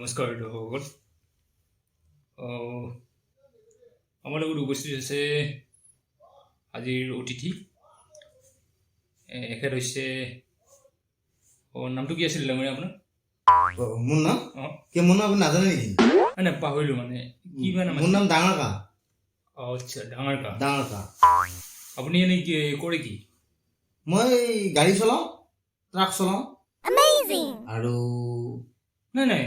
নমস্কাৰ দৰ্শকসকল। আমাৰ লগত উপস্থিত আছে আজিৰ অতিথি। এখেত হৈছে নামটো কি আছিল ডাঙৰীয়া আপোনাৰ? মোৰ নাম মোৰ নাম আপুনি নাজানে নেকি? নাই পাহৰিলোঁ মানে কিবা নাম। মোৰ নাম ডাঙৰ কা। আচ্ছা, ডাঙৰ কা। ডাঙৰ কা। আপুনি এনেই কৰে কি? মই গাড়ী চলাওঁ, ট্ৰাক চলাওঁ আৰু নাই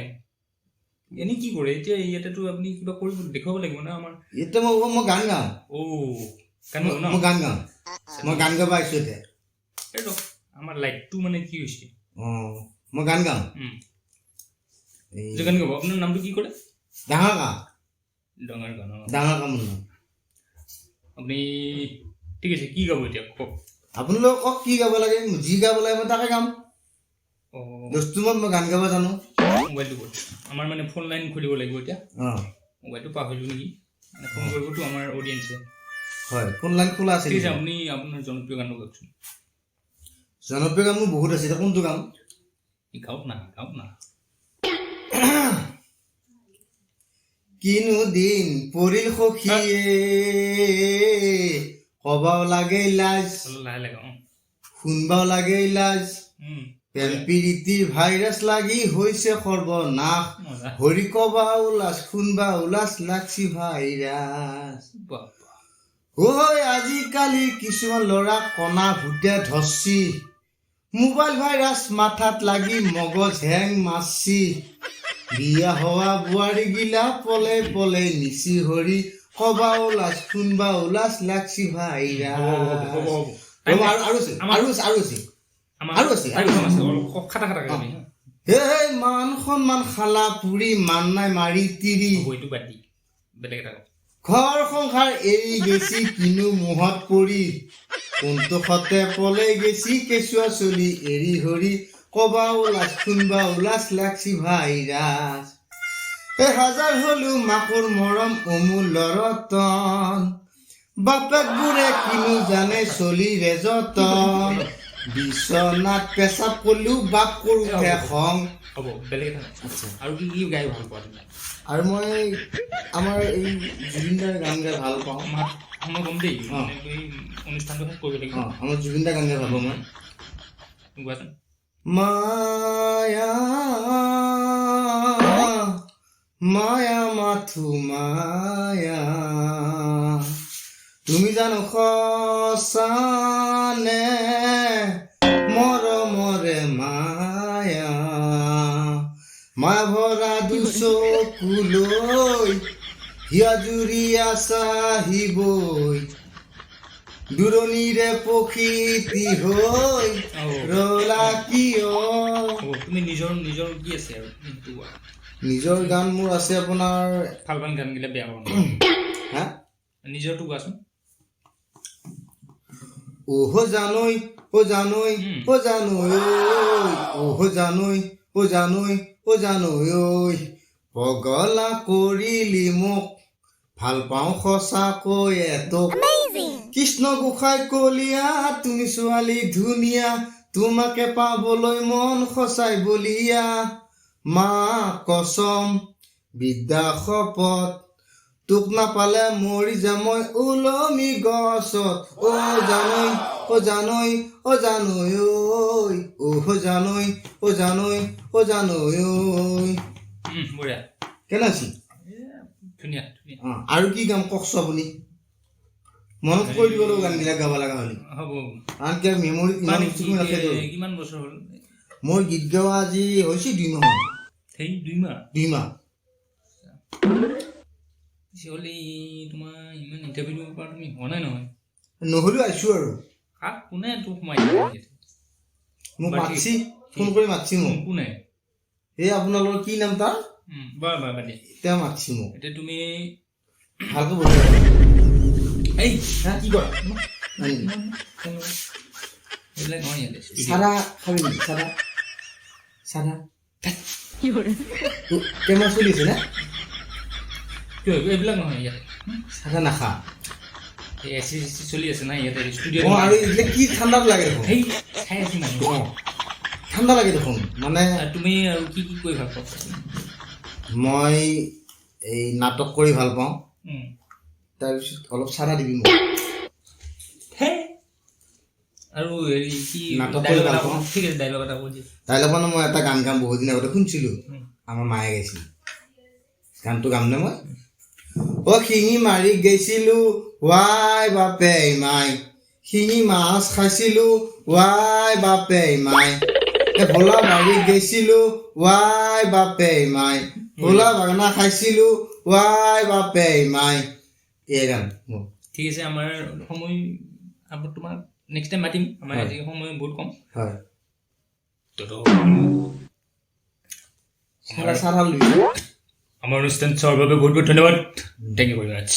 এনেই কি কৰে এতিয়া? ইয়াতেতো আপুনি কিবা কৰিব দেখুৱাব লাগিব না আমাৰ। এতিয়া মই গান গাওঁ। মই গান গাওঁ। মই গান গাব আহিছোঁ এতিয়া। এইটো আমাৰ লাইটটো মানে কি হৈছে? মই গান গাওঁ। গান গাব। আপোনাৰ নামটো কি কৰে? ডাঙৰ কা। ডাঙৰ কা ন? ডাঙৰ কা মোৰ নাম। আপুনি ঠিক আছে, কি গাব এতিয়া কওক? আপোনালোকে কওক কি গাব লাগে, যি গাব লাগে মই তাকে গাম। দস্তুমত মই গান গাব জানো। মোবাইলটো ক'ত? আমাৰ মানে ফোন লাইন খুলিব লাগিব এতিয়া। মোবাইলটো পাহৰিলোঁ নেকি? মানে ফোন কৰিবতো আমাৰ অডিয়েঞ্চে। হয়, ফোন লাইন খোলা আছে। ঠিক আছে, আপুনি আপোনাৰ জনপ্ৰিয় গানটো গাওকচোন। জনপ্ৰিয় গান মোৰ বহুত আছে, এতিয়া কোনটো গাম? গাওক না। কিনো দিন পৰিল সখীয়ে কবাও লাগে লাজ, লাহে লাহে শুনবাও লাগে লাজ। প্ৰেম প্ৰীতিৰ ভাইৰাছ লাগি হৈছে সৰ্বনাশ, হৰি কবা উলাস শুনবা উলাস লাগছি ভাইৰাছ। ঐ আজিকালি কিছুমান ল'ৰা কণা ভূতে ধৰছি, মোবাইল ভাইৰাছ মাথাত লাগি মগজ হেং মাৰছি। বিয়া হোৱা বোৱাৰী গিলা পলে পলে নিচি হৰি কবা উলাস শুনবা উলাস লাগছি ভাইৰাছ। হে মান সন্মান খালা পুৰি মান নাই মাৰি তিৰি, ঘৰ সংসাৰ এৰি গেছি কিনো মোহত পৰি, কোনটো সতে পলে গেছি কেঁচুৱা চলি এৰি হৰি কবা উলাস শুনবা উলাস লাগছি ভাইৰাছ। হাজাৰ হলো মাকৰ মৰম অমূল্য ৰতন, বাপেক বোৰে কিনো জানে চলি ৰেজতন, বিচনাত পেচাব কৰিলেও বাপ কৰোঁতে খং। আৰু কি গাই ভাল পোৱা? আৰু মই আমাৰ এই জুবিন দাৰ গান গাই ভাল পাওঁ। মই গম দেই অনুষ্ঠানটো কৰিব লাগিব। আমাৰ জুবিন দাৰ গান গাই ভাল পাওঁ মই। গোৱাচোন। মায়া মায়া মাথো মায়া, তুমি জানো সঁচানে মৰমৰে মায়া, মায়া ভৰা দুচকুলৈ হিয়া জুৰিয়া চাহিবই, দূৰণিৰে প্ৰকৃতি হৈ ৰলা কিয়। তুমি নিজৰ কি আছে আৰু? নিজৰ গান মোৰ আছে আপোনাৰ ভাল গান গিলা বেয়া পাওঁ। হা, নিজৰটো গোৱাচোন। ওহ জানৈ ও জানৈ ও জানৈ ওহ জানৈ ও জানৈ ও জানৈ ঐ, পগলা কৰিলি মোক ভাল পাওঁ সঁচাকৈ এতক। কৃষ্ণ গোসাঁই কলিয়া তুমি ছোৱালী ধুনীয়া, তোমাকে পাবলৈ মন সঁচাই বলিয়া। মা কচম বিদ্যা শপত, তোক নাপালে মৰি যাম মই ওলমি গছত। ও জানৈ ও জানৈ ও জানৈ ঐ, ওহ জানৈ ও জানৈ ও জানৈ ঐ। বঢ়িয়া, কেনে আছিল? ধুনীয়া। আৰু কি গাম কওকচোন আপুনি? মনত কৰি দিব লাগিব গানবিলাক গাব লগা হ'লে। হ'ব, কাৰণ কিয় মেমৰিত কিমান বছৰ হ'ল মোৰ গীত গাৱা? আজি হৈছে 2 মাহ। সেই 2 মাহ হ'লে তোমাৰ ইমান ইণ্টাৰভিউ দিব পৰা তুমি হোৱা নাই নহয়? নহ'লেও আহিছোঁ আৰু। কোনে তোক সোমাই মোক মাতছি, ফোন কৰি মাতছি মোক। কোনে? এই আপোনালোকৰ কি নাম তাৰ? তেওঁ মাতছি মোক। এতিয়া তুমি ভালকৈ বজাই এই কি কৰা? চাৰা খাবি নেকি? চাৰা কেমেৰা চলি আছে নে? এইবিলাক নহয় ইয়াতে চাৰা নাখা। এচি চলি আছে না ইয়াতে ষ্টুডিঅ'। আৰু এইবিলাক কি ঠাণ্ডা লাগে দেখোন। সেই খাই আছো মানুহ ঠাণ্ডা লাগে দেখোন। মানে তুমি আৰু কি কৰি ভাল পোৱা? মই এই নাটক কৰি ভাল পাওঁ উম। তাৰপিছত অলপ চাৰা দিবি মোক হে আৰু হেৰি কি নাটক কৰি ডাইলগ ভাল এটা পাওঁ। ঠিক আছে ডাইলগ এটা কৈ দিয়া ডাইলগ মানে মই এটা গান গাম বহুত দিন আগতে শুনিছিলোঁ আমাৰ মায়ে গাইছিল গানটো গামনে মই অ শিঙি মাৰি গৈছিলোঁ ৱাই বাপে মাই শিঙি মাছ খাইছিলোঁ ৱাই বাপে মাই ভোলা বাৰী গৈছিলোঁ ৱাই বাপে মাই ভোলা বাগানা খাইছিলোঁ ৱাই বাপে মাই এই গান ঠিক আছে আমাৰ সময় তোমাক নেক্সট টাইম মাতিম আমাৰ আজি সময় বহুত কম হয় আমাৰ অনুষ্ঠান চোৱাৰ বাবে বহুত বহুত ধন্যবাদ থেংক ইউ ভেৰি মাছ